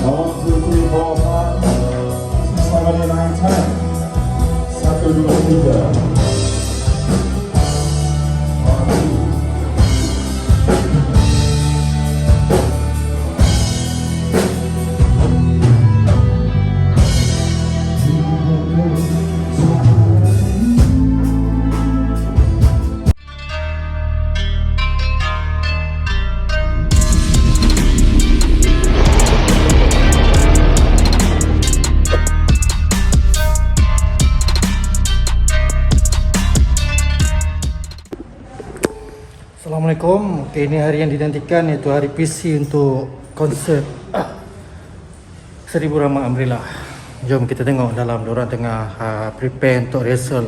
1, 2, 3, 4, 5, 6, 7, 8, 9, 10. 1, 2, 3. Assalamualaikum. Okay, ini hari yang dinantikan, iaitu hari PC untuk konsert 1000 Ramah Umbrella. Jom kita tengok dalam diorang tengah prepare untuk rehearsal.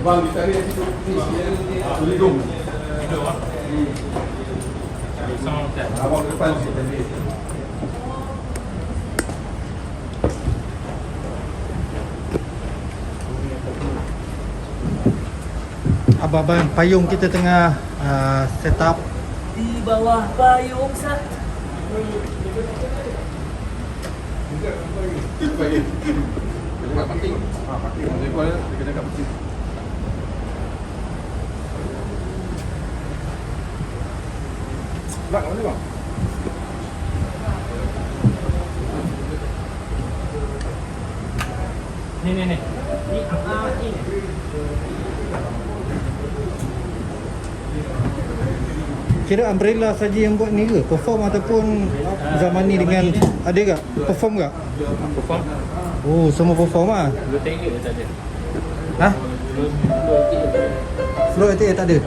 Bang, kita ni boleh dong. Abang ke depan sikit tadi. Abang-abang payung kita tengah set up. Di bawah payung sah. Baik. Kita pakai. Pakai. Dia kau dia kena kat mesin. Bang, mana bang? Ni. Ni Kira Umbrella saja yang buat ni ke? Perform ataupun zaman ni dengan ada tak? Perform tak? perform. Oh, semua perform ah. Dua tiga tak ada. Ha? Dua tiga tak ada. Flow itu tak ada.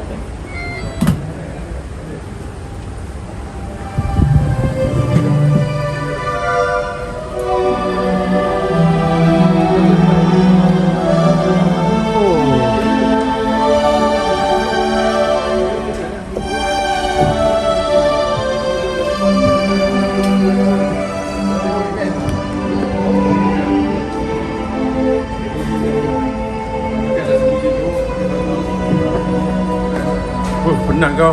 Penat kau.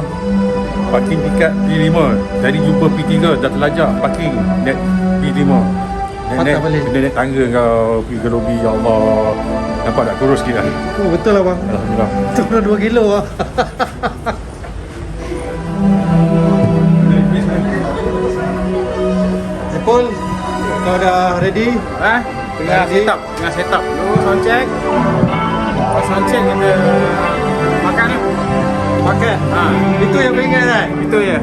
Parking dekat P5. Dari jumpa P3 dah terlajak parking naik P5. Patah balik. Kena naik tangga kau pergi ke lobi. Ya Allah. Nampak tak kurus sikit dah. Oh, betul lah bang. Alhamdulillah. Turun 2 kilo lah. Paul, kau dah ready? Tengah set up. Dulu sound check. Lepas sound check kita makan lah. Makan? Itu yang pengen kan? Itu je.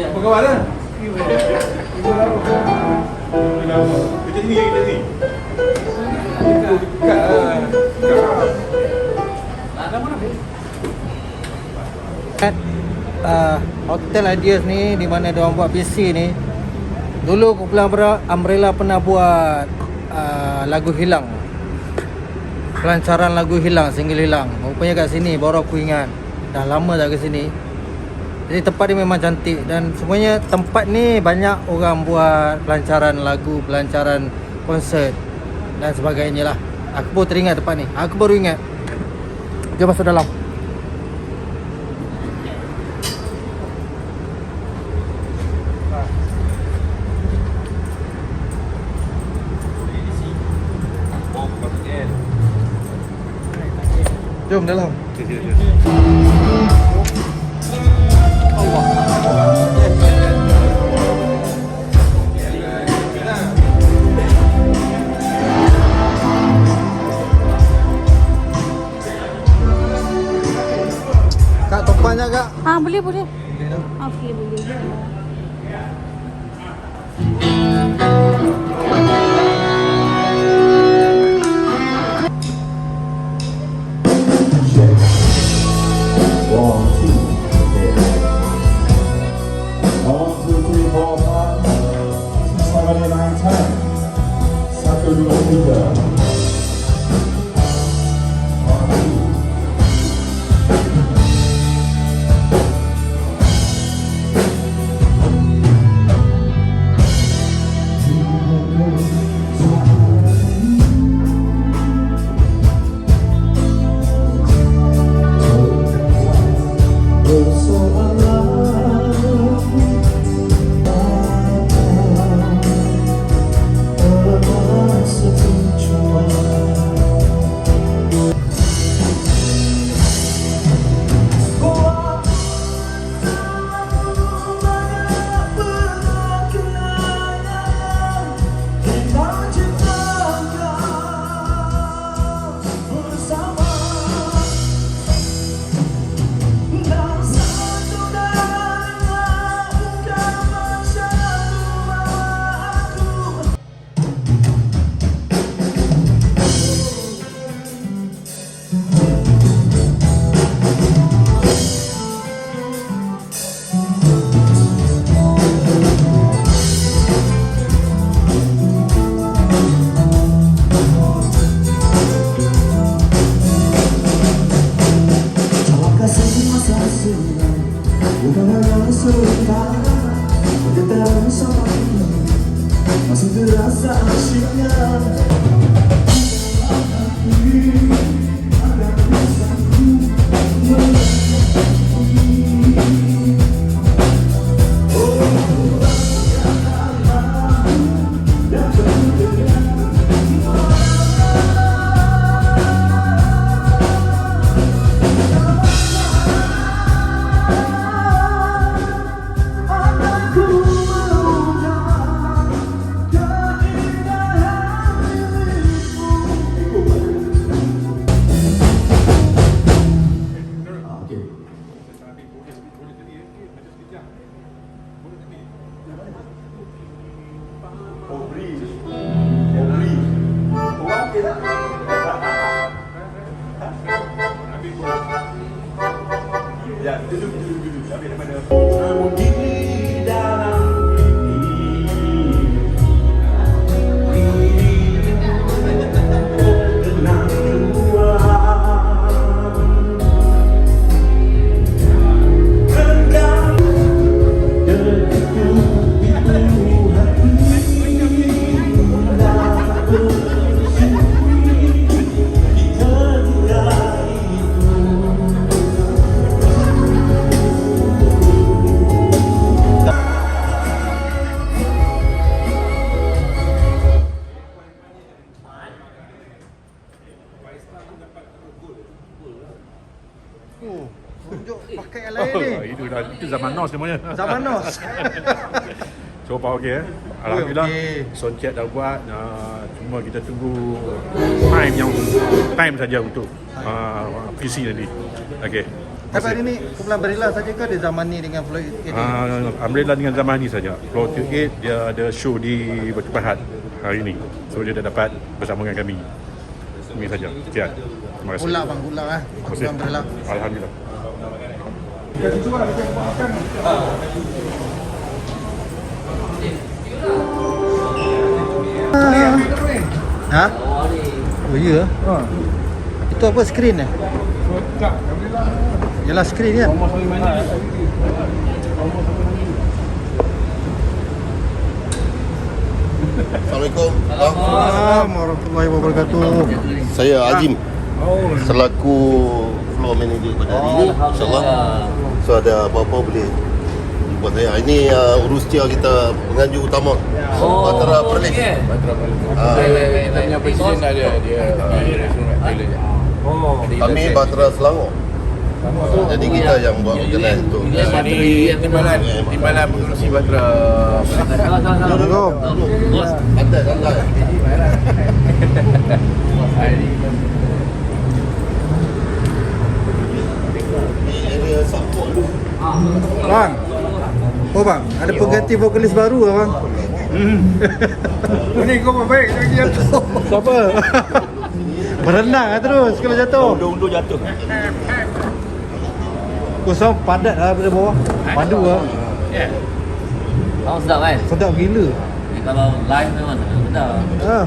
Apa kawan dah? Kita sini. Hotel Ideas ni, di mana diorang buat PC ni. Dulu kumpulan Umbrella pernah buat lagu Hilang, pelancaran lagu Hilang, single Hilang. Rupanya kat sini baru aku ingat. Dah lama dah ke sini. Jadi tempat ni memang cantik. Dan semuanya tempat ni banyak orang buat pelancaran lagu, pelancaran konsert dan sebagainya lah. Aku baru teringat tempat ni. Aku baru ingat. Jom masuk dalam. Jom dalam. Kak, topannya kak. Boleh. okey boleh je. Check. 1, 2, yeah. 1, 2, 3, 4, 5, 6, 7, 8, 9, 10. 1, 2, 3. Masih terasa asyiknya. Tunjuk pakai yang lain ni. Itu zaman NOS semuanya. Zaman NOS. So far okey Alhamdulillah. Okey. Sound check dah buat. Cuma kita tunggu time saja untuk PC nanti. Okey. Tapi hari ni kumpulan Barilla saja ke ada zaman ni dengan Floyd 88? Alhamdulillah dengan zaman ni saja. Flow 28 dia ada show di Batu Pahat hari ni. So dia dah dapat bersama dengan kami. Ini saja. Sekian. Terima kasih. Gula bang, gula kumpulan Barilla. Alhamdulillah. Ha? Oh ya? Itu apa skrin eh? Yalah skrin kan? Assalamualaikum. Assalamualaikum warahmatullahi wabarakatuh. Saya Azim. Selaku floor manager pada hari ini, insyaAllah. So ada apa-apa boleh buat saya. Ini urus cia kita penganjur utama. Batra Perlis. Kita punya presiden dah dia Kami Batra Selangor. Jadi kita yang buat organize untuk timbalan pengurusi Batra. Assalamualaikum. santai. Ini area support. Bang, Oh bang, ada pengganti vokalis baru lah bang. Ini kau baik lagi jatuh. Siapa? Berenang lah terus kalau jatuh. Undur jatuh. Kosong padat lah dari bawah. Padu lah. Tahu sedap kan? Sedap gila. Kalau live memang sedap. Ha.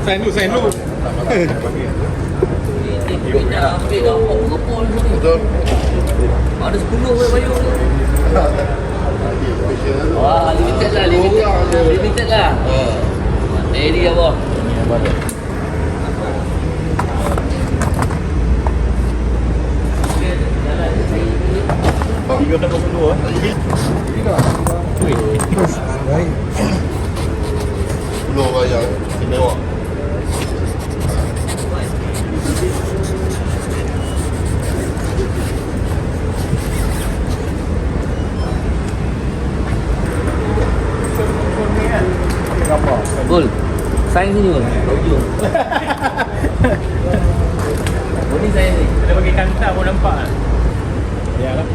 Sign dulu. Ambil gempol ni. Betul. Ada 10 bayu. Wah, limited lah. Ini apa? Baik. Pulau Raya istimewa. Bul. Sign sini bul. Ujung. Ini saya ni. Ada bagi kanta pun nampak. Yalah.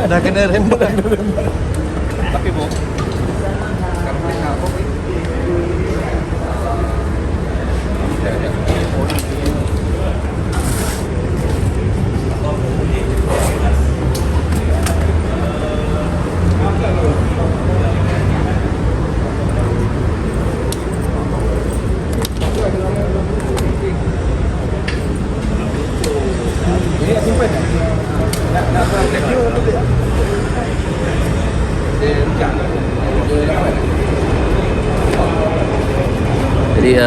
Dah kena rembang. Tapi bu. Jadi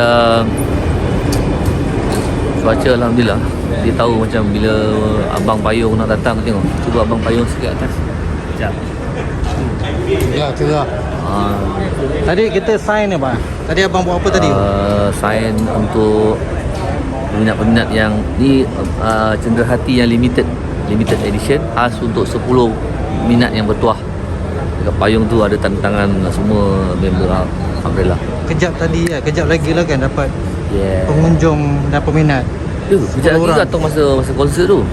cuaca alhamdulillah. Dia tahu macam bila abang payung nak datang, tengok. Cuba abang payung sikit atas. Sekejap. Ya, cerah. Tadi kita sign ni bang. Tadi abang buat apa tadi? Sign untuk peminat-peminat yang ni Cenderahati yang limited edition, khas untuk 10 minat yang bertuah. Dekat payung tu ada tantangan semua member Umbrella. Kejap tadi ya, kejap lagi lah kan dapat pengunjung dan peminat. Kejap lagi ke atau masa konsert tu?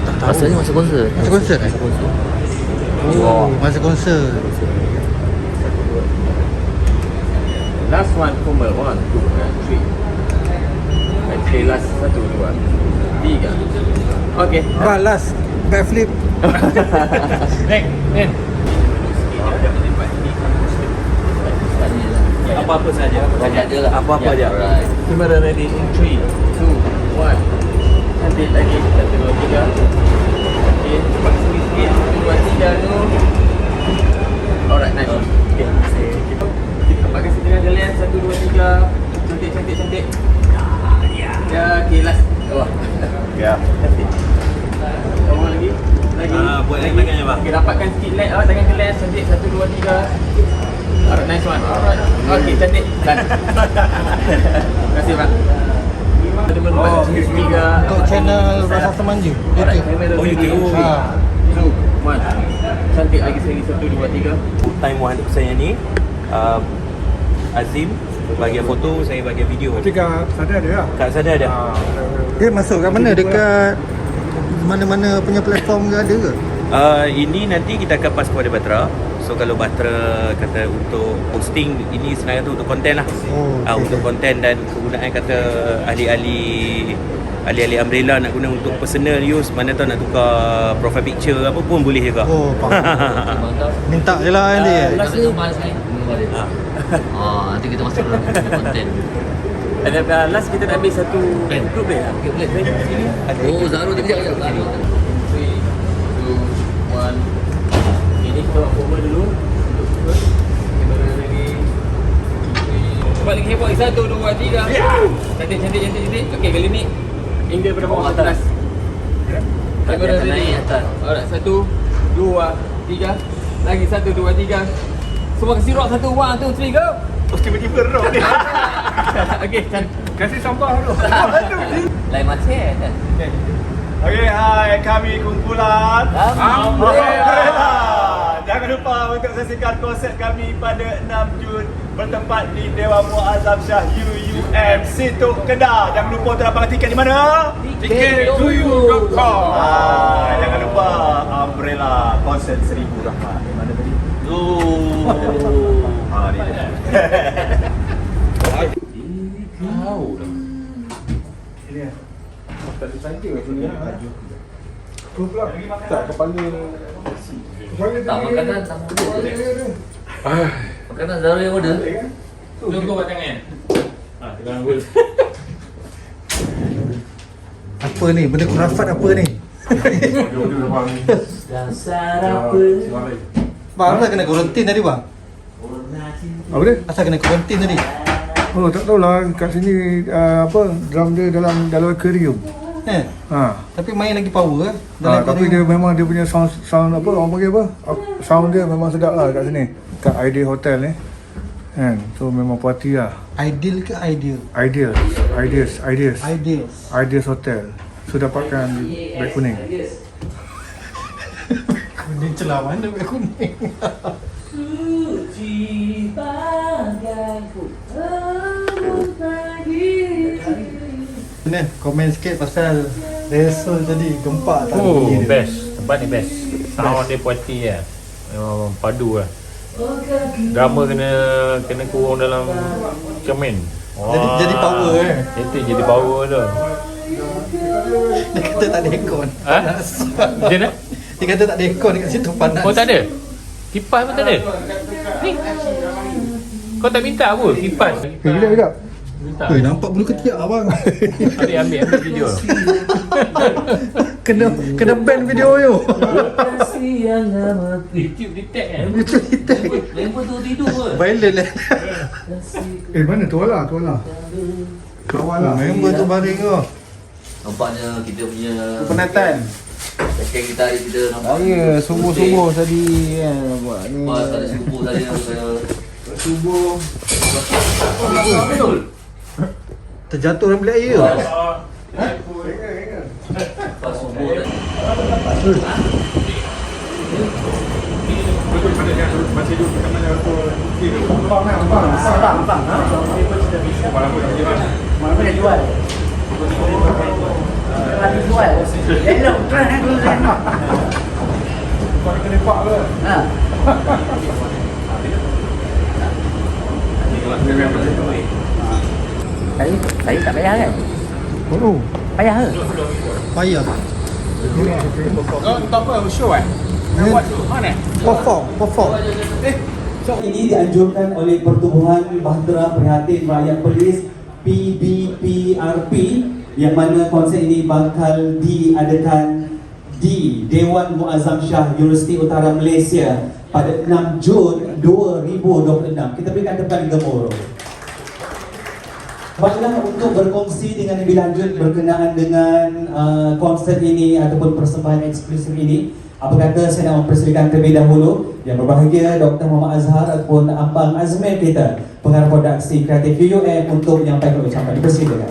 Tak tahu. Rasanya masa konsert. Masa konsert eh? Oh, masa konsert. Last one Formula 1, 2, 3. Okay, last 1, 2, 3. Okay. Balas backflip. Next. Apa-apa saja. Saja lah. Apa-apa Ya, aja. alright. Kamera ready in 3, 2, 1. Cantik lagi. 1, 2, 3. Okay, cepat sikit. 1, 2, 3 tu. Alright, nice. Okay, kita pakai setengah galian. 1, 2, 3. Cantik. Ya, okay, last. Bawah. Ya. Cantik. Bawah lagi. Buat lagi tangannya bang. Okay, dapatkan sikit light. Tangan galian. Cantik. 1, 2, 3. Alright, nice one. Alright. Okay, cantik. Done. Terima kasih bang. Ada membuat sendiri juga. Untuk channel Rasa Semanja. YouTube. Oh, YouTube. Ha. 2, 1. Cantik lagi sekali. 1, 2, 3. Time 100% yang ni Azim bahagian foto, saya bahagian video. Tiga sadar dia lah. Kat sana ada. Dia masuk kat mana? Dekat mana-mana punya platform ke ada ke? Ini nanti kita akan pass kepada Batra. So kalau Batra kata untuk posting, ini sebenarnya tu untuk konten lah. Oh, okay. Untuk konten dan kegunaan kata ahli-ahli umbrella nak guna untuk personal use, mana tahu nak tukar profile picture apa pun boleh juga. Oh, minta je lah nanti. Last ni gambar sekali. Nanti kita masuk dalam konten. Dan last kita nak ambil satu group dia. Okay, boleh. Oh, Zaro tadi sekejap. 3, 2, 1. Ini kita buat formal dulu. Kamera lagi. Cepat lagi heboh. 1, 2, 3. Cantik. Okey, kali ni angle pada bawah atas. Kamera Atas, ready. naik atas. Alright, 1, 2, 3. Lagi 1, 2, 3. Semua kasi rock 1, 1, 2, 3, go. Oh, tiba-tiba rock ni. Okey, kasih sampah dulu. Lain macam kan? Okey, hai kami kumpulan Umbrella. Jangan lupa untuk saksikan konsert kami pada 6 Jun bertempat di Dewan Muazzam Shah UUM Situk Kedah. Jangan lupa untuk dapatkan tiket di mana? Tiket2u.com. Jangan lupa konsert 1000 rahmat. Mana tadi? Oh. Ni dia. Tahu dah. Ini. Tak ada saja kat sini. Tu pula. Tak kepala. Tak makanan sama order. Makanan Zara yang order. Jom kau buat tangan. Jangan gol. Apa ni? Benda kurafat apa ni? Dasar apa? Bang, asal kena kuarantin tadi bang? Apa dia? Asal kena kuarantin tadi? Oh, tak tahulah kat sini drum dia dalam aquarium. Tapi main lagi power eh? Tapi dia memang dia punya sound apa orang panggil apa? Sound dia memang sedap lah kat sini. Kat Ideal Hotel ni. Kan? So memang party lah. Ideal ke ideal? Ideas Ideals. Hotel. So dapatkan beg kuning. Kuning celah mana beg kuning? Suci bagaiku Ni komen sikit pasal rehearsal tadi gempak tak? Oh, bunyi dia. best. Tempat ni best. Sound dia puati lah. Memang padu lah. Drama kena kurung dalam cermin. Jadi power eh. Itu jadi power tu. Dia kata tak ada aircon. Ha? Macam mana? Dia kata tak ada aircon dekat situ panas. Oh tak ada? Kipas pun tak ada? Ni. Kau tak minta apa? Kipas. Sekejap. Minta. Nampak bulu ketiak abang. Ambil video. kena ban video you. kasih yang amat YouTube detect kan? Itu kita. Lembu tu tidur ke? Violent lah. Mana tuala? Kawan lah. Member tu baring tu. Nampaknya kita punya Penatan. second kita hari kita nampak Saya subuh-subuh tadi kan buat ni. Pas ada subuh saya Subuh betul. terjatuh dalam bilik air. Pas subuh tadi. Saya tak payah kan? Oh. Payah ke? Payah. Kau apa? Show kan? Perform. Ini dianjurkan oleh Pertubuhan Bahtera Prihatin Rakyat Perlis PBPRP yang mana konsert ini bakal diadakan di Dewan Muazzam Shah Universiti Utara Malaysia pada 6 Jun 2026. Kita berikan tepukan gemuruh. Baiklah, untuk berkongsi dengan lebih lanjut berkenaan dengan konsert ini ataupun persembahan eksklusif ini, apa kata saya nak mempersilakan terlebih dahulu yang berbahagia Dr. Muhammad Azhar ataupun Abang Azmir kita, pengarah produksi kreatif UUM untuk menyampaikan ucapan. Dipersilakan.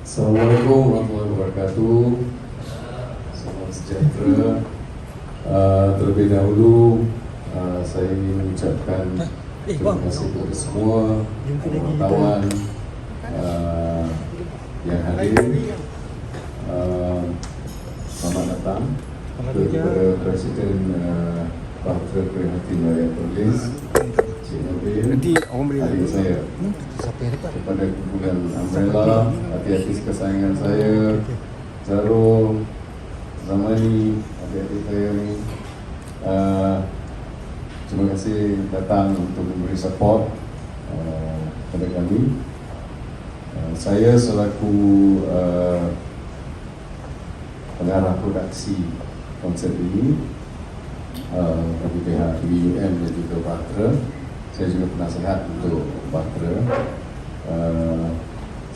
Assalamualaikum warahmatullahi wabarakatuh. Salam sejahtera. Terlebih dahulu saya ingin mengucapkan terima kasih kepada semua wartawan yang hadir. Selamat datang kepada Presiden Bahtera Prihatin Rakyat Perlis, Cik Nabil, adik saya, kepada kumpulan Umbrella, hati-hati kesayangan saya, Jarum, Zamani, adik-adik saya ni. Terima kasih datang untuk memberi support kepada kami. Saya selaku pengarah produksi konsert ini bagi pihak UUM dan juga Bahtera. Saya juga penasihat untuk Bahtera.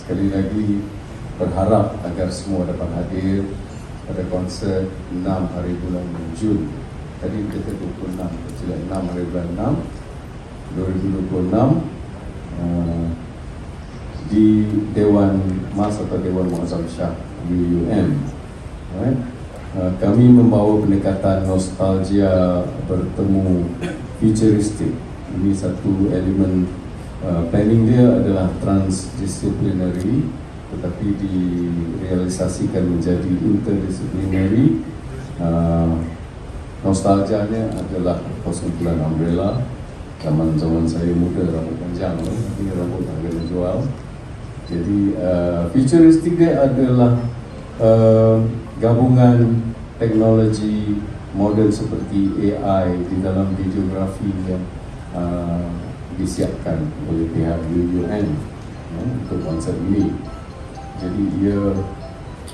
Sekali lagi berharap agar semua dapat hadir pada konsert 6 hari bulan Jun. Tadi kita 26, tidak 6 hari bulan 6 2026 di Dewan Mas atau Dewan Muazzam Shah UUM. Kami membawa pendekatan nostalgia bertemu futuristik. Ini satu elemen planning dia adalah transdisciplinary, tetapi direalisasikan menjadi interdisciplinary. Nostalgianya adalah kumpulan Umbrella. Zaman saya muda rambut panjang, tapi rambut tak kena jual. Jadi futuristik dia adalah gabungan teknologi moden seperti AI di dalam videografi yang disiapkan oleh pihak UUM untuk konsep ini. Jadi ia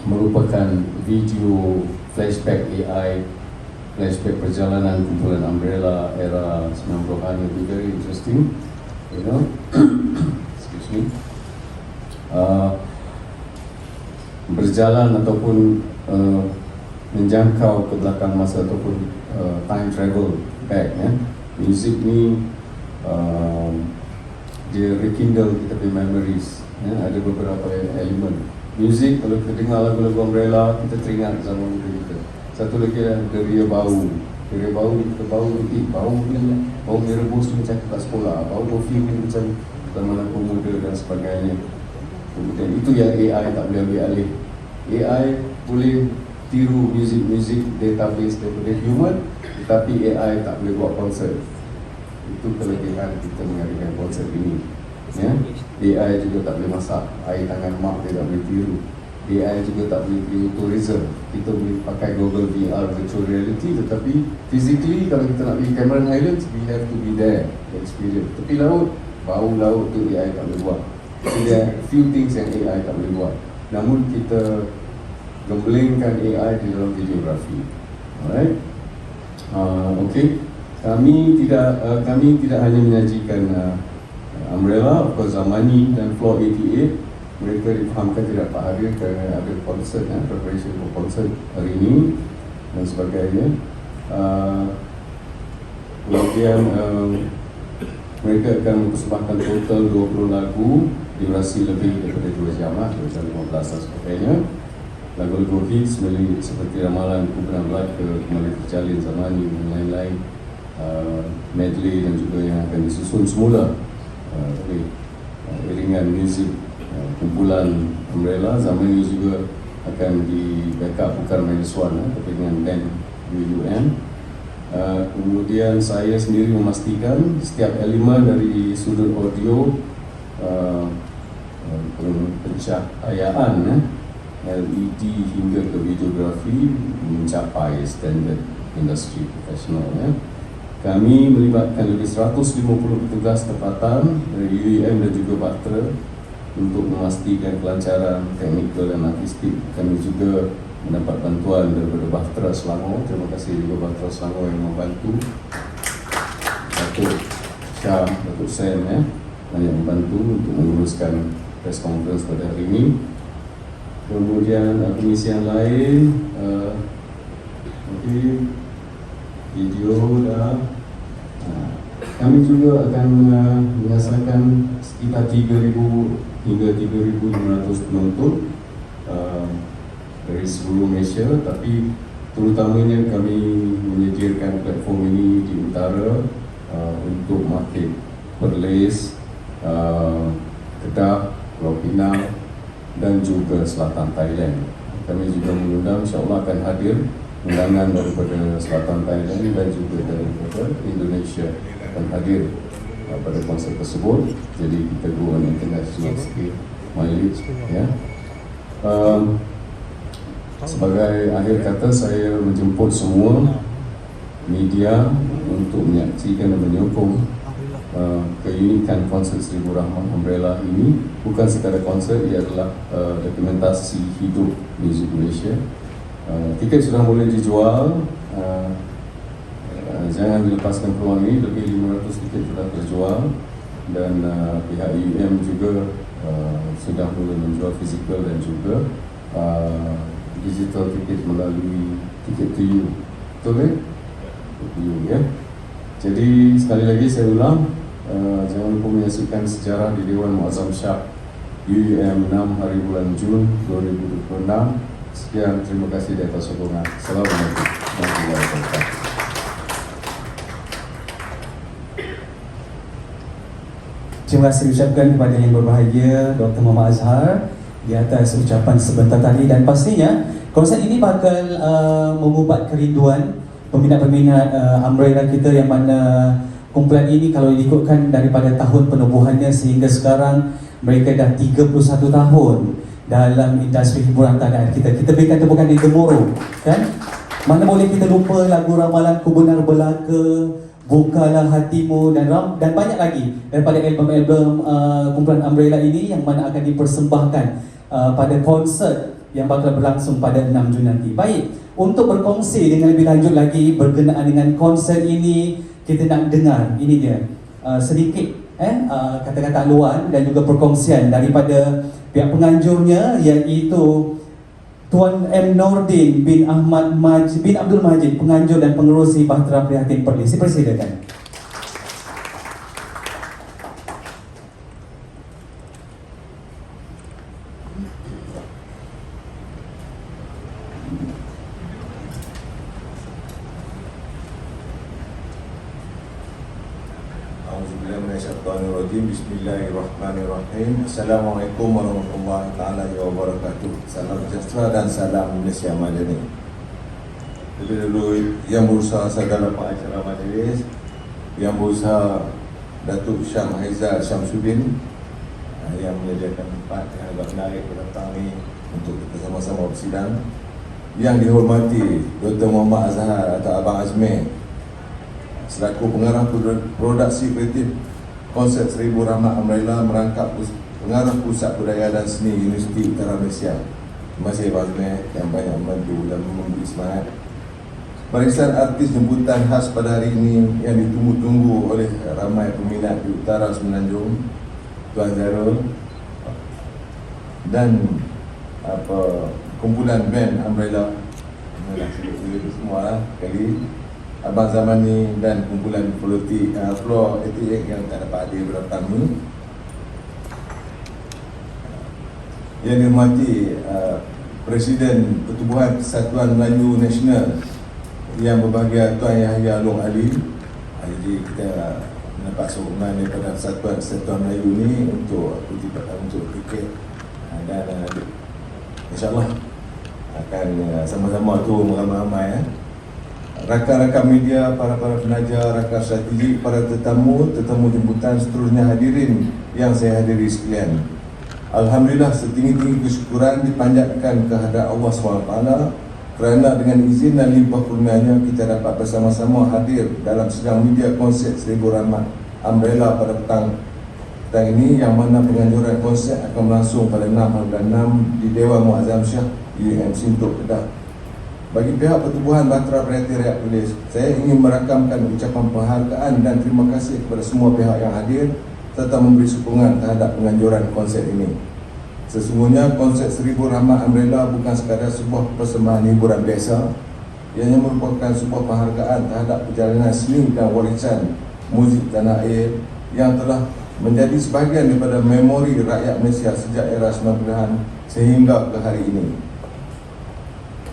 merupakan video flashback AI, flashback perjalanan kumpulan Umbrella era 90-an. It will be very interesting, you know. Excuse me. Berjalan ataupun menjangkau ke belakang masa ataupun time travel back, ya. Music ni dia rekindle kita punya memories, ya. Ada beberapa elemen music. Kalau kita dengar lagu-lagu Umbrella, kita teringat zaman muda kita. Satu lagi ada Ria Bau. Ria Bau, kita bau ni, bau ni rebus macam kat sekolah, bau perfume ni macam zaman aku muda dan sebagainya. Kemudian itu yang AI tak boleh ambil alih. AI boleh tiru music database daripada human, tetapi AI tak boleh buat konsert. Itu kelebihan kita mengadakan konsert ini, ya. AI juga tak boleh masak, air tangan mak dia tak boleh tiru. AI juga tak boleh tiru tourism. Kita boleh pakai Google VR virtual reality, tetapi physically kalau kita nak pergi Cameron Highlands, we have to be there, the experience. Tepi laut, bau laut tu AI tak boleh buat. So there are few things yang AI tak boleh buat. Namun kita gembelengkan AI di dalam videografi. Alright. Okay. Kami tidak hanya menyajikan Umbrella, of course Zamani dan Floor 88. Mereka difahamkan tidak dapat hadir kerana ada konsert, preparation for konsert hari ini dan sebagainya. Kemudian mereka akan mempersembahkan total 20 lagu, durasi lebih daripada 2 jam, 2 jam 15 dan sebagainya. Lagu-lagu hits seperti Ramalan, Ku Pernah Belaka, Kembali Terjalin, Zamani dan lain-lain, medley dan juga yang akan disusun semula oleh iringan muzik kumpulan Umbrella. Zamani juga akan di backup bukan minus one, tapi dengan band UUM. Kemudian saya sendiri memastikan setiap elemen dari sudut audio, pencahayaan, LED hingga ke videografi mencapai standard industri profesional. Kami melibatkan lebih 150 petugas tempatan dari UUM dan juga Bahtera untuk memastikan kelancaran teknikal dan artistik. Kami juga mendapat bantuan daripada Bahtera Selangor. Terima kasih juga Bahtera Selangor yang membantu. Datuk Syah, Datuk Sam, banyak membantu untuk menguruskan press conference pada hari ini. Kemudian pengisian lain, video dah. Kami juga akan menyiasatkan sekitar 3,000 hingga 3,500 penonton dari seluruh Malaysia, tapi terutamanya kami menyediakan platform ini di utara untuk market Perlis, Kedah, Pulau Pinang dan juga selatan Thailand. Kami juga mengundang, insyaAllah akan hadir undangan daripada selatan Thailand dan juga daripada Indonesia akan hadir pada konsert tersebut. Jadi kita go on international scale mileage, ya. Sebagai akhir kata, saya menjemput semua media untuk menyaksikan dan menyokong keunikan konsert Seribu Rahmah Umbrella ini. Bukan sekadar konsert, ia adalah dokumentasi hidup muzik Malaysia. Tiket sudah boleh dijual. Jangan dilepaskan peluang ini. Lebih 500 tiket sudah terjual dan pihak UUM juga sudah mula menjual fizikal dan juga digital tiket melalui Ticket to You. Betul, ya? Jadi sekali lagi saya ulang, jangan lupa menyaksikan sejarah di Dewan Muazzam Syah UUM 6 hari bulan Jun 2026. Sekian, terima kasih di atas sokongan. Assalamualaikum warahmatullahi wabarakatuh. Terima kasih ucapkan kepada yang berbahagia Dr. Muhammad Azhar di atas ucapan sebentar tadi, dan pastinya konsert ini bakal mengubat kerinduan peminat-peminat Umbrella kita, yang mana kumpulan ini kalau diikutkan daripada tahun penubuhannya sehingga sekarang mereka dah 31 tahun dalam industri hiburan tanah air kita. Kita berikan tepukan di gemuruh, kan? Mana boleh kita lupa lagu Ramalanku Benar Belaka, Bukalah Hatimu, dan banyak lagi daripada album-album kumpulan Umbrella ini yang mana akan dipersembahkan pada konsert yang bakal berlangsung pada 6 Jun nanti. Baik, untuk berkongsi dengan lebih lanjut lagi berkenaan dengan konsert ini, kita nak dengar ini dia sedikit kata-kata luar dan juga perkongsian daripada pihak penganjurnya, iaitu Tuan M. Nordin bin Abdul Majid, penganjur dan pengerusi Bahtera Prihatin Perlis. Dipersilakan. Bismillahirrahmanirrahim. Assalamualaikum warahmatullahi taala wabarakatuh. Salam sejahtera dan salam Malaysia Madani. Lebih dulu yang berusaha segala pengacara majlis, yang berusaha Datuk Syam Haizal Syamsuddin yang menyediakan tempat yang agak menarik datang ni untuk kita sama-sama bersidang. Yang dihormati Dr. Muhammad Azhar atau Abang Azmi selaku pengarah produksi kreatif konsert 1000 Rahmat Umbrella, merangkap pengarah Pusat Budaya dan Seni Universiti Utara Malaysia. Terima kasih Abang Azmi yang banyak membantu dan memberi semangat. Barisan artis jemputan khas pada hari ini yang ditunggu-tunggu oleh ramai peminat di Utara Semenanjung, Tuan Zarul dan kumpulan band Umbrella, semua kali Abang Zamani dan kumpulan Floor 88 yang tak dapat hadir berdatang ni. Yang dihormati Presiden Pertubuhan Persatuan Melayu Nasional yang berbahagia Tuan Yahya Long Ali. Jadi kita mendapat sokongan daripada Persatuan Melayu ni untuk tiket, dan insyaAllah akan sama-sama tu ramai-ramai. Rakan-rakan media, para penaja, rakan strategik, para tetamu jemputan, seterusnya hadirin yang saya hadiri sekalian. Alhamdulillah, setinggi-tinggi kesyukuran dipanjatkan kehadrat Allah SWT kerana dengan izin dan limpah kurnianya kita dapat bersama-sama hadir dalam sidang media konsert 1000 Rahmat Umbrella pada petang ini, yang mana penganjuran konsert akan berlangsung pada 6 bulan 6 di Dewan Muazzam Shah UMC Sintok, Kedah. Bagi pihak Pertubuhan Bahtera Prihatin Rakyat Perlis, saya ingin merakamkan ucapan penghargaan dan terima kasih kepada semua pihak yang hadir serta memberi sokongan terhadap penganjuran konsert ini. Sesungguhnya konsert 1000 Rahmat Umbrella bukan sekadar sebuah persembahan hiburan biasa, ianya merupakan sebuah penghargaan terhadap perjalanan seni dan warisan muzik tanah air yang telah menjadi sebahagian daripada memori rakyat Malaysia sejak era 90-an sehingga ke hari ini.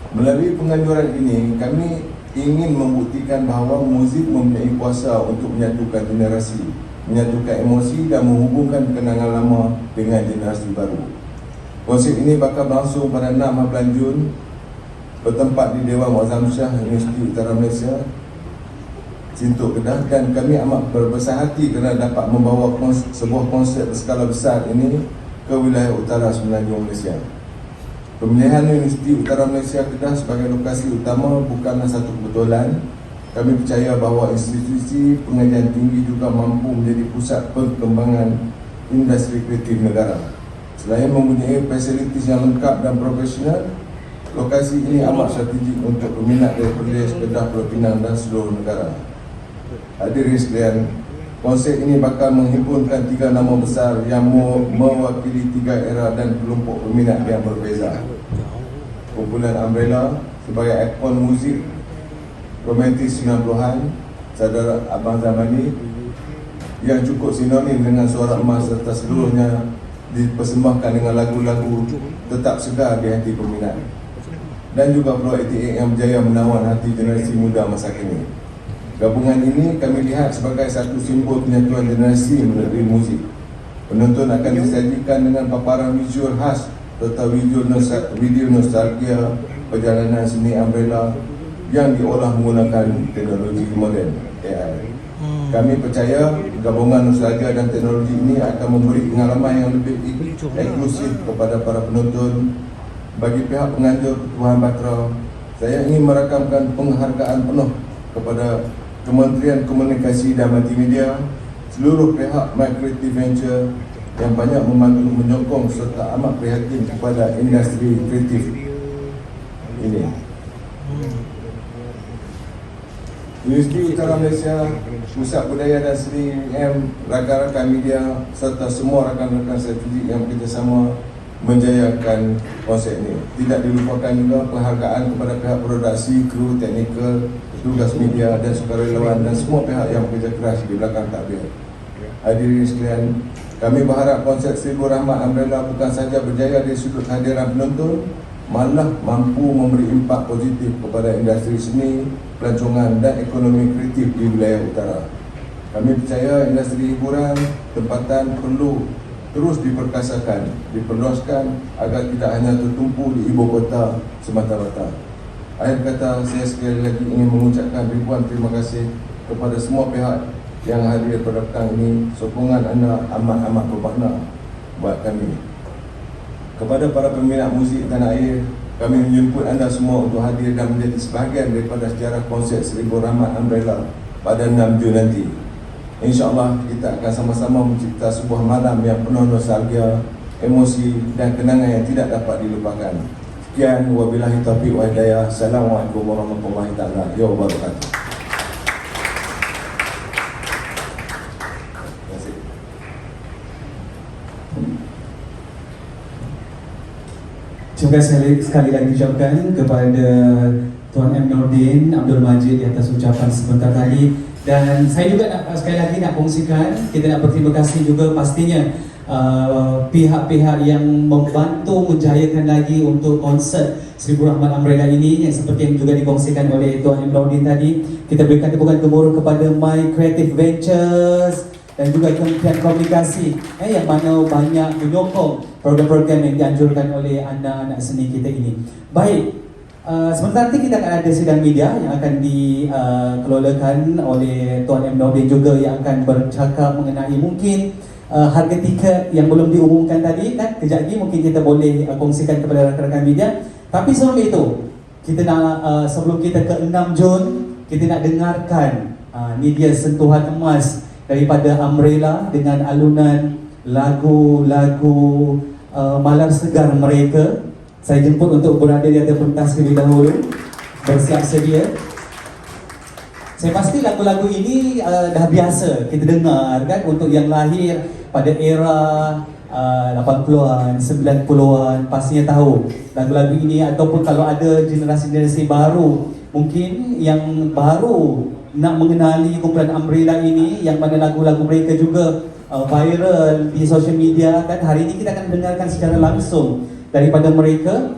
Melalui penganjuran ini, kami ingin membuktikan bahawa muzik mempunyai kuasa untuk menyatukan generasi, menyatukan emosi dan menghubungkan kenangan lama dengan generasi baru. Konsert ini bakal berlangsung pada 6 bulan Jun, bertempat di Dewan Muazzam Shah Universiti Utara Malaysia, Sintok, Kedah, dan kami amat berbesar hati kerana dapat membawa sebuah konsert berskala besar ini ke wilayah Utara Semenanjung Malaysia. Pemilihan Universiti Utara Malaysia Kedah sebagai lokasi utama bukanlah satu kebetulan. Kami percaya bahawa institusi pengajian tinggi juga mampu menjadi pusat perkembangan industri kreatif negara. Selain mempunyai fasilitis yang lengkap dan profesional, lokasi ini amat strategik untuk peminat dari Perlis, Kedah, Pulau Pinang dan seluruh negara. Hadirin sekalian, konsert ini bakal menghimpunkan 3 nama besar yang mewakili 3 era dan kelompok peminat yang berbeza. Kumpulan Umbrella sebagai ikon muzik romantis 90-an, saudara Abang Zamani yang cukup sinonim dengan suara emas serta seluruhnya dipersembahkan dengan lagu-lagu tetap segar di hati peminat. Dan juga Floor 88 yang berjaya menawan hati generasi muda masa kini. Gabungan ini kami lihat sebagai satu simbol penyatuan generasi melalui muzik. Penonton akan disajikan dengan paparan visual khas serta video nostalgia perjalanan seni Umbrella yang diolah menggunakan teknologi moden AI. Kami percaya gabungan nostalgia dan teknologi ini akan memberi pengalaman yang lebih eksklusif kepada para penonton. Bagi pihak penganjur Pertubuhan Bahtera, saya ingin merakamkan penghargaan penuh kepada Kementerian Komunikasi dan Multimedia, seluruh pihak My Creative Venture yang banyak membantu menyokong serta amat prihatin kepada industri kreatif ini. Universiti Utara Malaysia, Pusat Budaya dan Seni UM, rakan-rakan media serta semua rakan-rakan strategik yang bekerjasama menjayakan konsep ini. Tidak dilupakan juga penghargaan kepada pihak produksi, kru, teknikal, tugas media dan sukarelawan dan semua pihak yang bekerja keras di belakang takbir. Hadirin sekalian, kami berharap konsep Seribu Rahmat Umbrella bukan sahaja berjaya dari sudut hadiran penonton, malah mampu memberi impak positif kepada industri seni, pelancongan dan ekonomi kreatif di wilayah utara. Kami percaya industri hiburan tempatan perlu terus diperkasakan, diperluaskan agar tidak hanya tertumpu di ibu kota semata-mata. Akhir kata, saya sekali lagi ingin mengucapkan ribuan terima kasih kepada semua pihak yang hadir pada petang ini. Sokongan anda amat-amat bermakna buat kami. Kepada para peminat muzik tanah air, kami menjemput anda semua untuk hadir dan menjadi sebahagian daripada sejarah konsert Seribu Rahmat Umbrella pada 6 Jun nanti. InsyaAllah kita akan sama-sama mencipta sebuah malam yang penuh nostalgia, emosi dan kenangan yang tidak dapat dilupakan. Sekian, wabillahi taufiq wa hidayah. Assalamualaikum warahmatullahi wabarakatuh. Terima kasih sekali lagi ucapkan kepada Tuan M. Nordin Abdul Majid di atas ucapan sebentar tadi. Dan saya juga nak sekali lagi nak kongsikan, kita nak berterima kasih juga pastinya pihak-pihak yang membantu menjayakan lagi untuk konsert Seribu Rahmat Umbrella ini, yang seperti yang juga dikongsikan oleh Tuan M. Nordin tadi. Kita berikan tepukan gemuruh kepada My Creative Ventures dan juga Kementerian Komunikasi yang mana banyak menyokong program-program yang dianjurkan oleh anak-anak seni kita ini. Baik, sebentar nanti kita akan ada sidang media yang akan dikelolakan oleh Tuan M. Nordin juga, yang akan bercakap mengenai mungkin harga tiket yang belum diumumkan tadi kan. Kejap lagi mungkin kita boleh kongsikan kepada rakan-rakan media. Tapi sebelum itu, kita nak sebelum kita ke 6 Jun, kita nak dengarkan ni dia sentuhan emas daripada Umbrella dengan alunan lagu-lagu malam segar mereka. Saya jemput untuk berada di atas pentas terlebih dahulu. Bersiap sedia. Saya pasti lagu-lagu ini dah biasa kita dengar kan, untuk yang lahir pada era 80-an, 90-an pastinya tahu lagu-lagu ini. Ataupun kalau ada generasi-generasi baru mungkin yang baru nak mengenali kumpulan Umbrella ini, yang mana lagu-lagu mereka juga viral di social media kan. Hari ini kita akan dengarkan secara langsung daripada mereka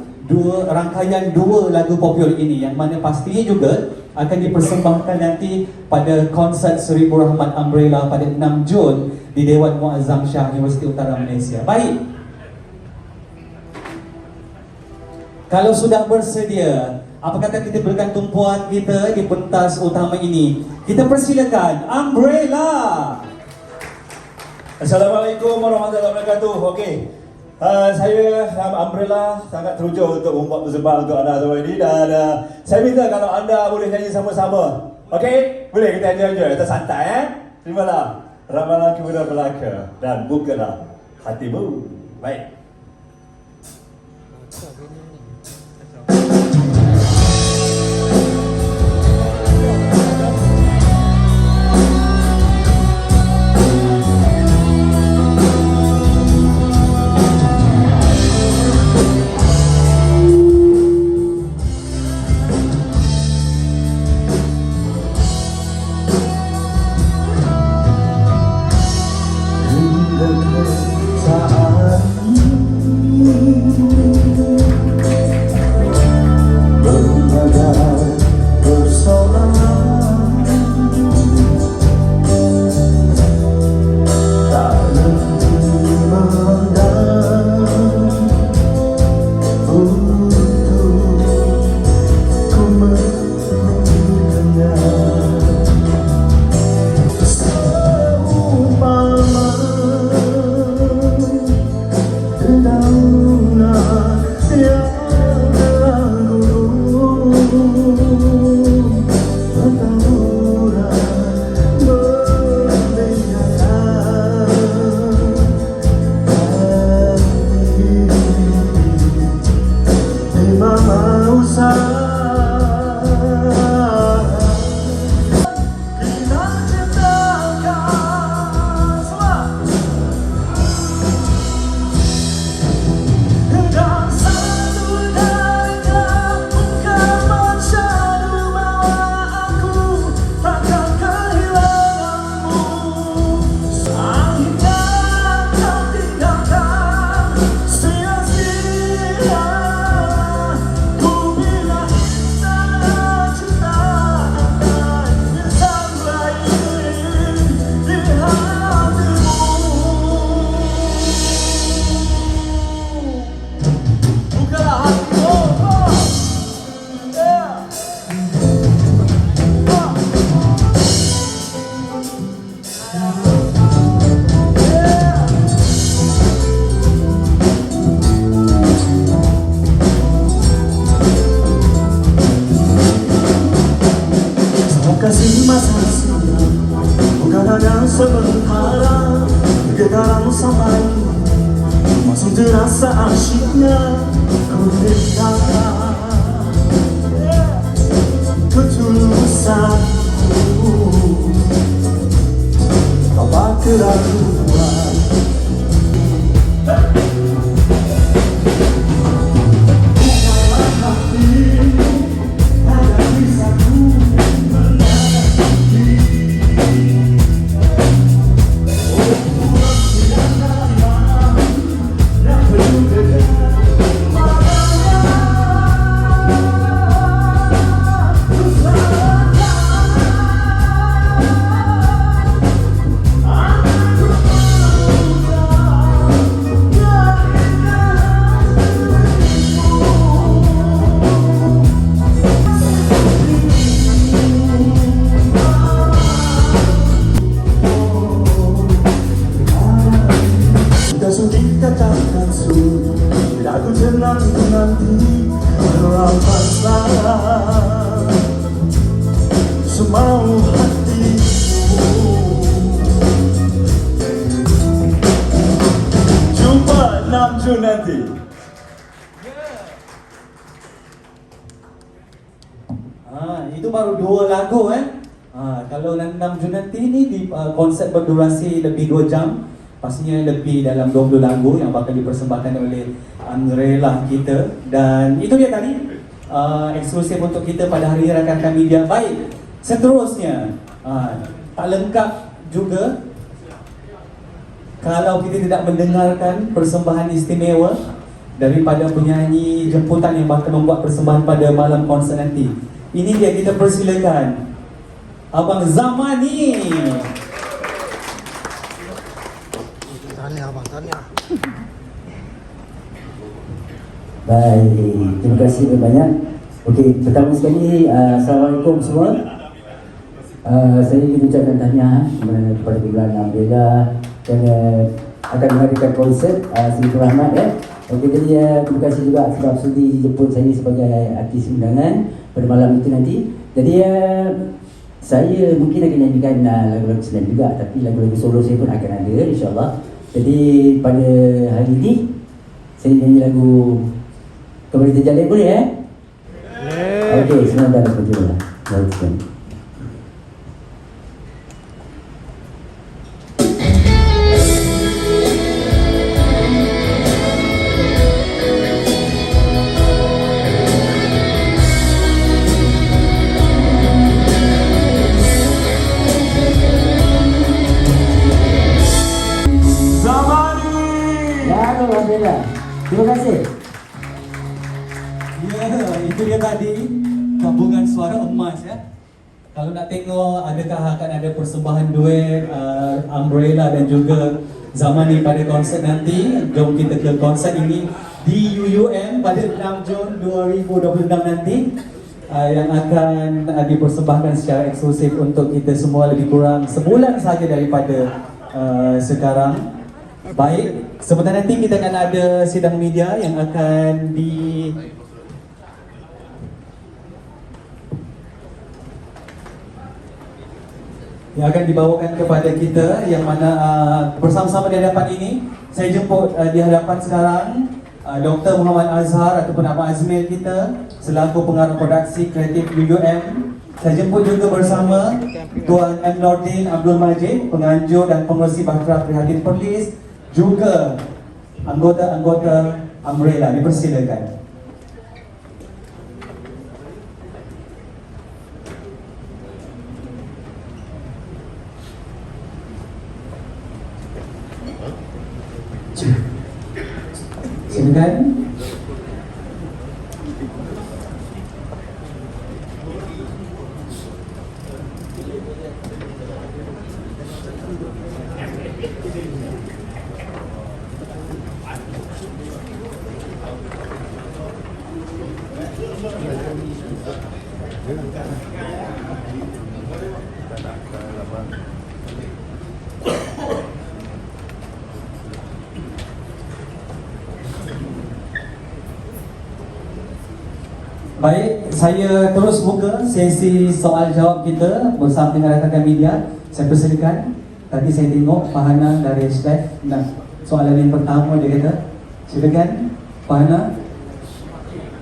rangkaian dua lagu popular ini, yang mana pastinya juga akan dipersembahkan nanti pada konsert Seribu Rahmat Umbrella pada 6 Jun di Dewan Muazzam Shah Universiti Utara Malaysia. Baik, kalau sudah bersedia, apa kata kita berikan tumpuan kita di pentas utama ini. Kita persilakan Umbrella. Assalamualaikum warahmatullahi wabarakatuh. Okey. Saya Umbrella sangat teruja untuk membuat persembahan untuk anda semua ini, dan saya minta kalau anda boleh nyanyi sama-sama. Okey? Boleh kita nyanyi kita santai Terimalah ramalan kemudian belaka dan bukalah hatimu. Baik. Saat ku minta ketulusanmu tanpa keraguan. Bukalah hatimu, ada kisahku menanti. Oh, pulang siang dan malam, yang penuh dengan maknanya. Kita sudah katakan sudah, tidak aku tenang nanti merampaslah semau hatimu. Jumpa 6 Jun nanti. Itu baru 2 lagu kalau 6 Jun nanti ni di konsert berdurasi lebih 2 jam. Pastinya lebih dalam 20 lagu yang bakal dipersembahkan oleh Umbrella kita. Dan itu dia tadi eksklusif untuk kita pada hari ini rakan-rakan media. Baik, seterusnya tak lengkap juga kalau kita tidak mendengarkan persembahan istimewa daripada penyanyi jemputan yang bakal membuat persembahan pada malam konsert nanti. Ini dia, kita persilakan Abang Zamani. Baik, terima kasih banyak. Okey, pertama sekali Assalamualaikum semua. Saya ingin ucapkan tahniah kepada kumpulan Umbrella kerana akan mengadakan konsert Silatul Rahmat Okey, jadi terima kasih juga sebab sudi jemput saya sebagai artis undangan pada malam itu nanti. Jadi saya mungkin akan nyanyikan lagu-lagu senang juga, tapi lagu-lagu solo saya pun akan ada insya-Allah. Jadi pada hari ini saya nyanyi lagu Kembali Terjalin, boleh Okey, senang dah dapat juga. Baik. Terima kasih. Ya, itu dia tadi gabungan suara emas Kalau nak tengok adakah akan ada persembahan duet Umbrella dan juga Zamani pada konsert nanti, jom kita ke konsert ini di UUM pada 6 Jun 2026 nanti yang akan dipersembahkan secara eksklusif untuk kita semua lebih kurang sebulan saja daripada sekarang. Baik, sebentar nanti kita akan ada sidang media yang akan dibawakan kepada kita, yang mana bersama-sama di hadapan ini saya jemput di hadapan sekarang Dr. Muhammad Azhar ataupun Abang Azmil kita selaku pengarah produksi kreatif UUM. Saya jemput juga bersama Tuan M. Nordin Abdul Majid, penganjur dan pengerusi Bahtera Prihatin Perlis, juga anggota-anggota Umbrella. Dipersilakan. Silakan. Baik, saya terus buka sesi soal jawab kita bersama dengan rakan media. Saya persilakan. Tadi saya tengok Fahana dari Staff. Nah, soalan yang pertama dia kata, silakan. Fahana,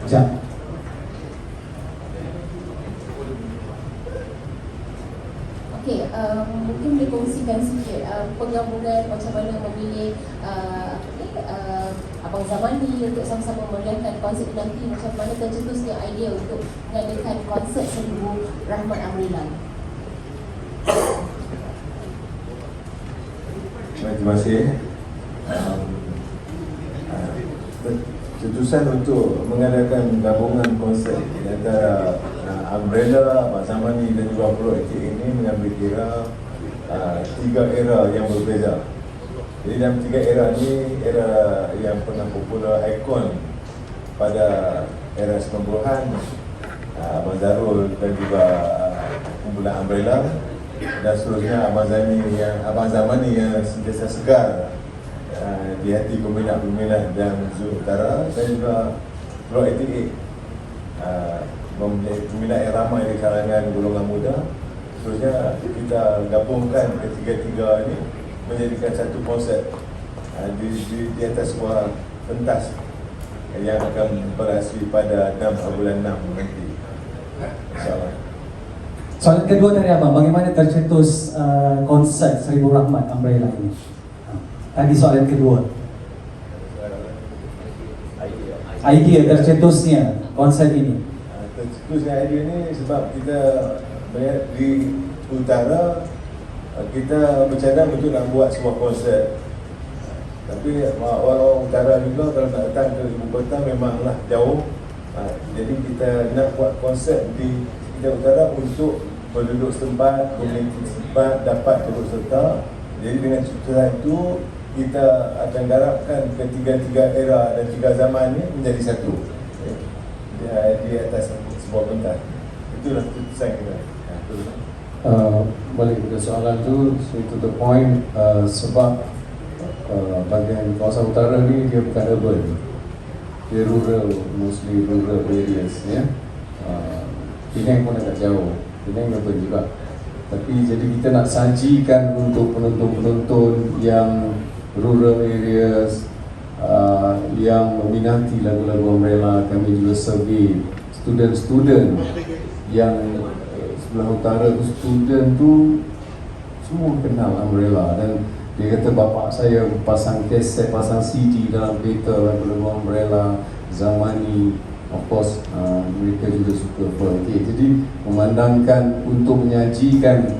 Jap. Okey, mungkin boleh kongsikan sikit penggabungan macam mana memilih Abang Zamani untuk sama-sama memeriahkan konsert nanti, macam mana tercetusnya idea untuk mengadakan konsert 1000 Rahmat Amrilan. Terima kasih. Keputusan untuk mengadakan gabungan konsert di antara Umbrella, Abang Zamani dan juga Pro Etik ini mengambil kira 3 era yang berbeza. Jadi dalam 3 era ni, era yang pernah popular ikon pada era 90-an, Abang Zarul dan juga kumpulan Umbrella, dan seterusnya Abang Zamani yang sentiasa segar di hati peminat-peminat dan Zul Utara, dan juga Pro Etik mempunyai peminat yang ramai di kalangan golongan muda. Seterusnya kita gabungkan ketiga-tiga ini menjadikan satu konsert di atas sebuah pentas yang akan berhasil pada 6 bulan 6 nanti, InsyaAllah. Soalan kedua dari Abang, bagaimana tercetus konsert 1000 Rahmat Umbrella ini? Tadi soalan kedua. Idea tercetusnya konsert ini. Tercetusnya idea ni sebab kita di utara, kita bercadang untuk nak buat sebuah konsert. Tapi orang utara juga kalau nak datang ke ibu kota memanglah jauh. Jadi kita nak buat konsert di sekitar utara untuk penduduk setempat, komuniti setempat dapat turut serta. Jadi dengan cara itu kita akan garapkan ketiga-tiga era dan 3 zaman ini menjadi satu di atas sebuah pentas. Itulah keputusan kita. Balik ke soalan tu, to the point, sebab bahagian kawasan utara ni dia bukan urban, dia rural, mostly rural areas ya. Penang pun agak jauh, Penang urban juga. Tapi jadi kita nak sajikan untuk penonton-penonton yang rural areas, yang meminati lagu-lagu Umbrella. Kami juga survey student-student yang sebelah utara tu, student tu semua kenal Umbrella, dan dia kata bapak saya pasang kaset, pasang CD dalam kereta lagu-lagu Umbrella, Zamani, of course mereka juga suka Pro-Etik. Jadi memandangkan untuk menyajikan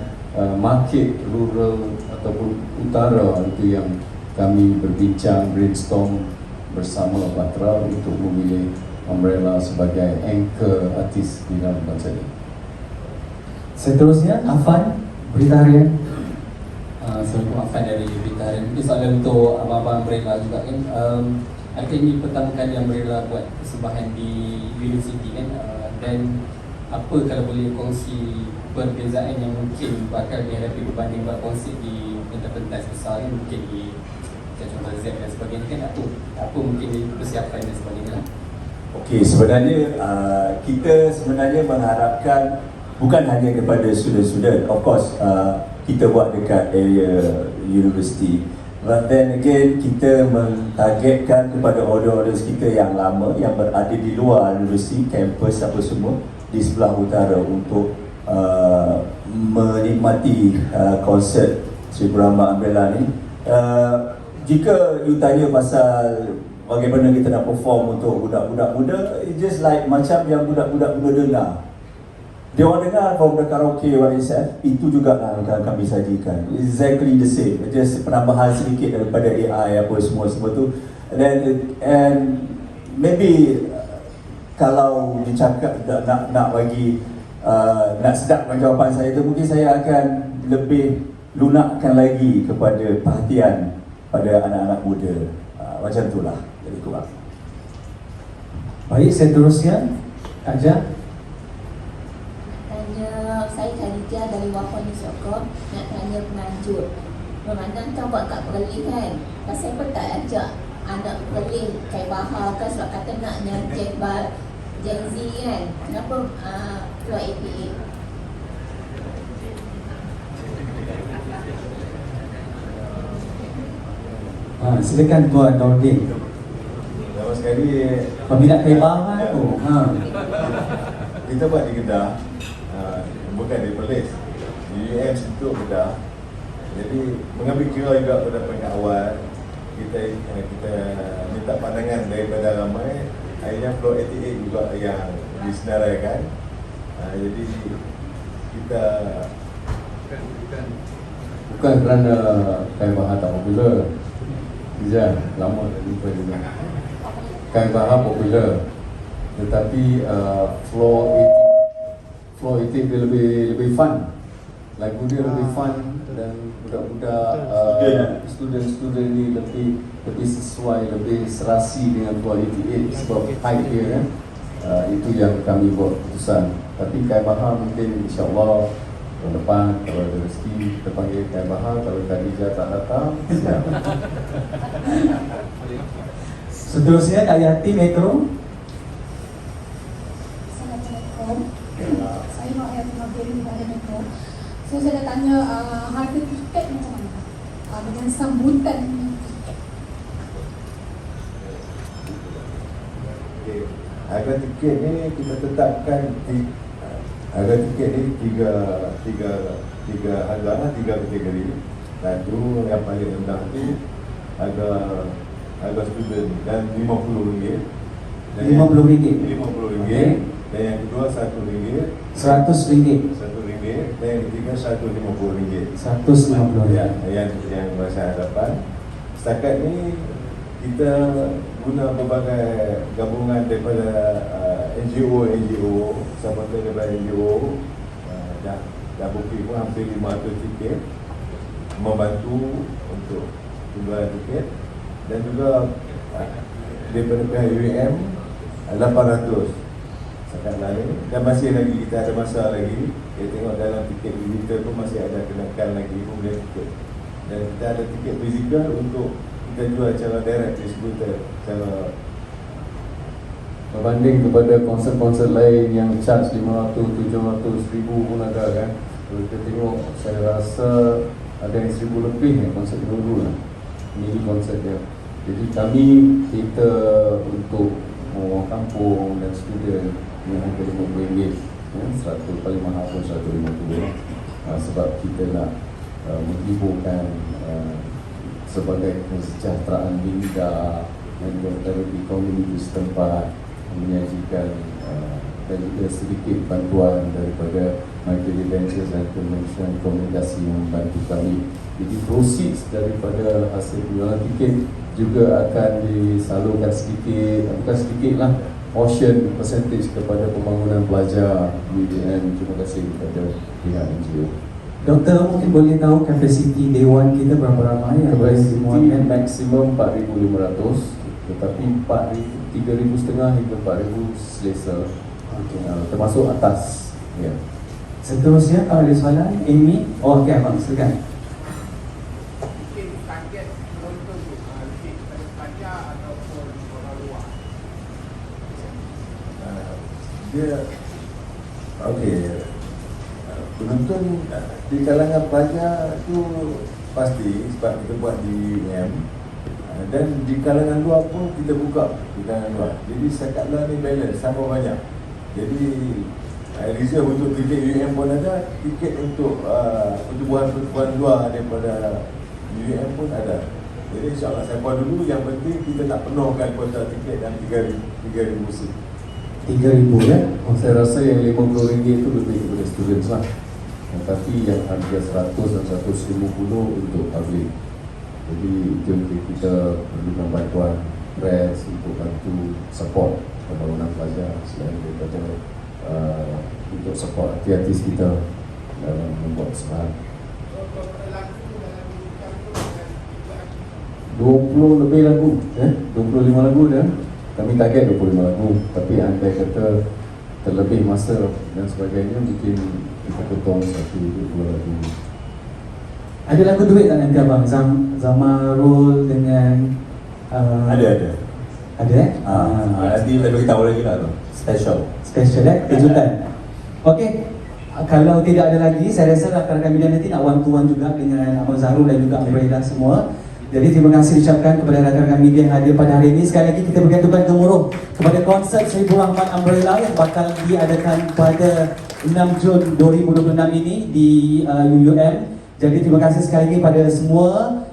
market rural ataupun utara, itu yang kami berbincang, brainstorm bersama Batra untuk memilih Umbrella sebagai anchor artis di dalam konsert ini. Seterusnya, Afan, Berita Harian. Assalamualaikum, Afan dari Berita Harian. Ini soalan untuk abang-abang Umbrella juga kan. Adakah ini pertama kali Umbrella buat persembahan di universiti kan? Dan apa kalau boleh kongsi perbezaan yang mungkin bakal dihadapi berbanding buat konsert di pentas besar kan? Mungkin di contoh Z dan sebagainya kan, apa mungkin persiapan dan sebagainya lah. Okey, sebenarnya kita sebenarnya mengharapkan bukan hanya kepada student-student, of course kita buat dekat area university, but then again kita mentargetkan kepada audience kita yang lama yang berada di luar universiti, kampus apa semua di sebelah utara untuk menikmati konsert 1000 Rahmat Umbrella ni. Jika you tanya pasal bagaimana kita nak perform untuk budak-budak muda, it's just like macam yang budak-budak muda dengar. Dia orang dengar from the karaoke one itself, itu juga akan kami sajikan. Exactly the same, just penambahan sedikit daripada AI apa semua tu. And maybe kalau dicakap nak bagi nak sedapkan jawapan saya tu, mungkin saya akan lebih lunakkan lagi kepada perhatian pada anak-anak muda. Macam itulah lebih kurang. Baik, seterusnya Kak Ja. Saya Khadijah dari Wafoni Sokong. Nak tanya penganjur, memandang kau buat kat Perlis kan, pasal apa tak ajak anak Perlis kayak Bahar kan, sebab kata naknya Gen Z kan, kenapa keluar APA? Silakan Tuan Nordin. Nama sekali Peminat kaibahan tu. kita buat di Kedah, bukan di Perlis. Di UM situ Kedah. Jadi mengambil kira juga pada peringkat awal, kita minta pandangan daripada ramai. Akhirnya Floor 88 juga yang disenaraikan. Jadi kita bukan kerana kaibahan tak popular. Dia lama dah jumpa juga. Kaibahan popular, tetapi Floor 88 dia lebih fun. Lagu dia lebih fun dan budak-budak student ni lebih sesuai, lebih serasi dengan Floor 88 sebab hype dia kan. Itu yang kami buat keputusan. Tapi Kaibahan mungkin insya-Allah tahun depan kalau ada rezeki kita panggil Kaibahan. Kalau Khadijah tak datang, siap. Seterusnya Kak Yati Metro. Assalamualaikum. Saya Mak Yati Mabiri daripada Metro. So saya nak tanya harga tiket macam mana? Dengan sambutan tiket. harga tiket ni kita tetapkan harga tiket ni tiga harga lah, tiga kategori. Satu yang paling rendah tu harga student dan RM50. RM50. Dan yang kedua RM1. RM100. Dan yang ketiga RM150. RM150. Yang masa hadapan. Setakat ni kita guna berbagai gabungan daripada NGO sama daripada NGO dah booking pun hampir 500 tiket membantu untuk penjualan tiket, dan juga daripada pihak UAM 800 setakat ni, dan masih lagi kita ada masa lagi. Kita tengok dalam tiket digital pun masih ada kenakan lagi pembelian tiket, dan kita ada tiket fizikal untuk kita jual secara direct distributor, secara berbanding kepada konsert-konsert lain yang charge 500, 700, 1000 pun ada kan. Kalau kita tengok, saya rasa ada yang 1000 lebih yang konsert dulu lah, mini konsert dia. Jadi kami kita untuk orang kampung dan student yang harga RM50 ya, 100 paling mahal pun 150 sebab kita nak menghiburkan sebagai kesejahteraan minda dan juga di komuniti setempat, menyajikan dan juga sedikit bantuan daripada Michael Ventures dan Convention Komunikasi yang membantu kami. Jadi proceeds daripada hasil penjualan tiket juga akan disalurkan sedikit, bukan sedikit lah, portion percentage kepada pembangunan pelajar UDN. Terima kasih kepada pihak NGO. Doktor mungkin boleh tahu kapasiti dewan kita berapa ramai yang boleh dimuatkan? Maksimum 4,500, tetapi 3,500 hingga 4,000 selesa. Termasuk atas. Ya. Seterusnya kalau ada soalan, Amy. Oh, okey abang, silakan. Dia okey, penonton di kalangan pelajar tu pasti sebab kita buat di UM, dan di kalangan luar pun kita buka di kalangan luar. Jadi sekarang ni balance sama banyak. Jadi reserve untuk tiket UM pun ada, tiket untuk pertubuhan luar daripada UM pun ada. Jadi insyaAllah saya buat dulu, yang penting kita tak penuhkan kuota tiket dan 3,000 musim. 3,000 ya? Saya rasa yang RM50 itu lebih kepada students lah. Tapi yang harga 100 dan 150 untuk public. Jadi itu kita perlukan bantuan press untuk bantu support pembangunan pelajar selain daripada untuk support artis kita dalam membuat semangat. 20 lebih lagu, 25 lagu dah. Kami target 25 lagu, tapi andai kata terlebih masa dan sebagainya, mungkin kita potong 1-2 lagu. Ada lagu duit tak nanti abang? Zamarul dengan Ada. Ada Nanti kita beritahu lagi lah tu. Special kejutan. Okey, kalau tidak ada lagi, saya rasa rakan-rakan media nanti nak one to one juga dengan Abang Zahrul dan juga Umbrella semua. Jadi terima kasih ucapkan kepada rakan-rakan media yang hadir pada hari ini. Sekali lagi kita bergantungan gemuruh kepada konsert Seribu Rahmat Umbrella yang bakal diadakan pada 6 Jun 2026 ini di UUM. Jadi terima kasih sekali lagi pada semua.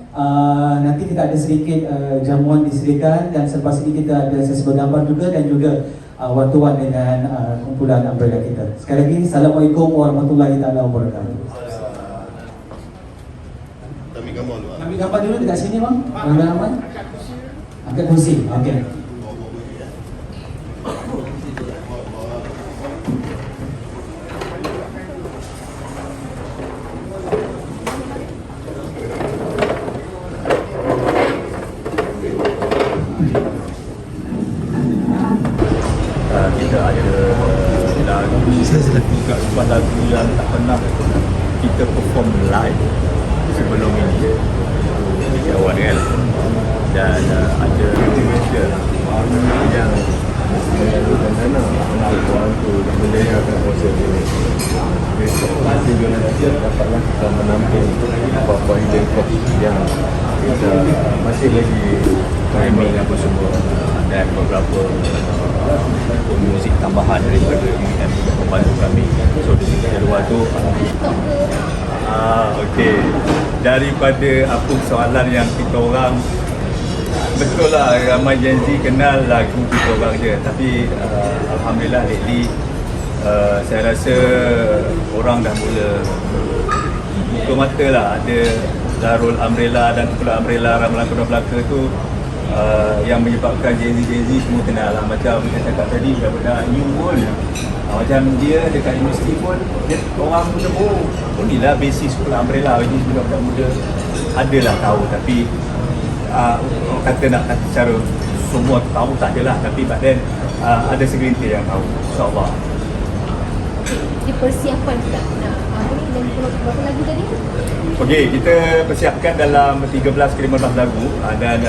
Nanti kita ada sedikit jamuan disediakan dan selepas ini kita ada sesi bergambar juga dan juga one-to-one dengan kumpulan Umbrella kita. Sekali lagi, Assalamualaikum warahmatullahi wabarakatuh. Kami gambar dulu. Ambil gambar dulu dekat sini bang. Ramai-ramai. Angkat kursi. Okey. Kita ada lagu juga sebuah lagu yang tak pernah kita perform live sebelum ini di kawan kan, dan ada Indonesia yang menyalukan dana untuk orang tu mendengarkan konsert ini. Besok pasti Indonesia dapatlah kita menampil apa-apa hidden club yang kita masih lagi timing apa semua, dan beberapa muzik tambahan daripada UM yang membantu kami. So di luar tu okey, daripada apa soalan yang kita orang, betul lah ramai Gen Z kenal lagu kita orang je, tapi alhamdulillah lately saya rasa orang dah mula buka mata lah. Ada Darul Umbrella dan Kumpulan Umbrella Ramlan-Pelaka tu yang menyebabkan Gen Z semua kenal lah. Macam saya cakap tadi, budak-budak new pun macam dia dekat universiti pun dia, orang muda inilah basis Kumpulan Umbrella. Jadi budak-budak muda adalah tahu, tapi orang kata nak kata secara semua tahu tak adalah, tapi but then ada segelintir yang tahu, insyaAllah. Di persiapan kita nak dan berapa lagu tadi? Okey, kita persiapkan dalam 13 ke 15 lagu, dan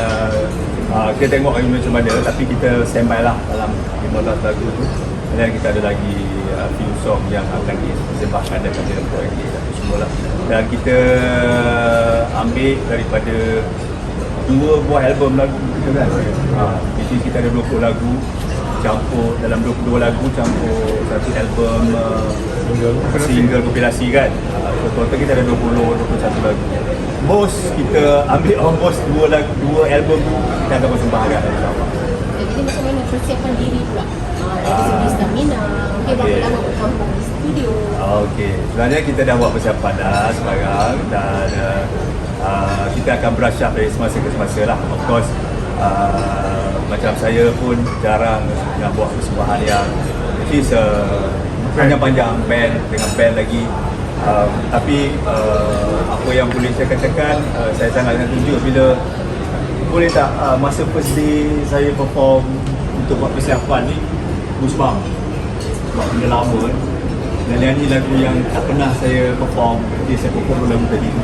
kita tengok macam mana, tapi kita standby lah dalam 15 lagu tu. Dan kita ada lagi few song yang akan disembahkan dan kita buat lagi semua lah. Dan kita ambil daripada 2 buah album lagu kita kan. Jadi kita ada 20 lagu campur dalam 22 lagu, campur satu album single kompilasi kan. Total kita ada 21 lagu. Most kita ambil almost 2 album tu kita akan persembahkan insyaAllah. Jadi macam mana persiapan diri pula? Dari segi stamina, mungkin berapa lama berkampung di studio? Okey, sebenarnya kita dah buat persiapan dah sekarang, dan kita akan brush up dari semasa ke semasa lah. Of course, macam saya pun jarang nak buat persembahan yang panjang-panjang band dengan band lagi. Tapi apa yang boleh saya katakan, saya sangat setuju bila boleh tak masa first day saya perform untuk buat persiapan ni Goosebumps, sebab benda lama kan, dan nyanyi lagu yang tak pernah saya perform. Jadi saya perform lagu tadi tu,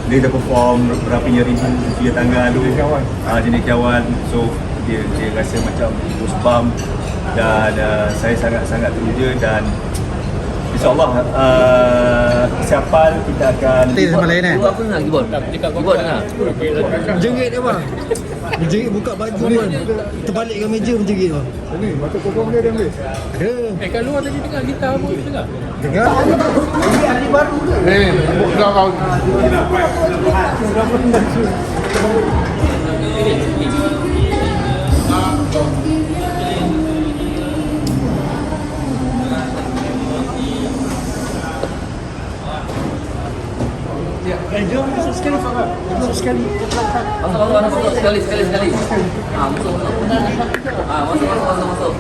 dia dah perform berapinya ribu via tangan tu, jenis kawan. So dia rasa macam Goosebumps, dan saya sangat-sangat teruja, dan InsyaAllah persiapan kita akan sama lain Apa nak keyboard? Keyboard dengar. Menjerit dia bang. Menjerit buka baju pun. Terbalik ke meja menjerit bang. Ini masa perform dia ambil. Ada. Kat luar tadi dengar gitar pun dengar. Dengar. Ini ahli baru ke? Bukan kau. Jom masuk sekali Farah. Masuk sekali. Masuk sekali. Masuk. Masuk.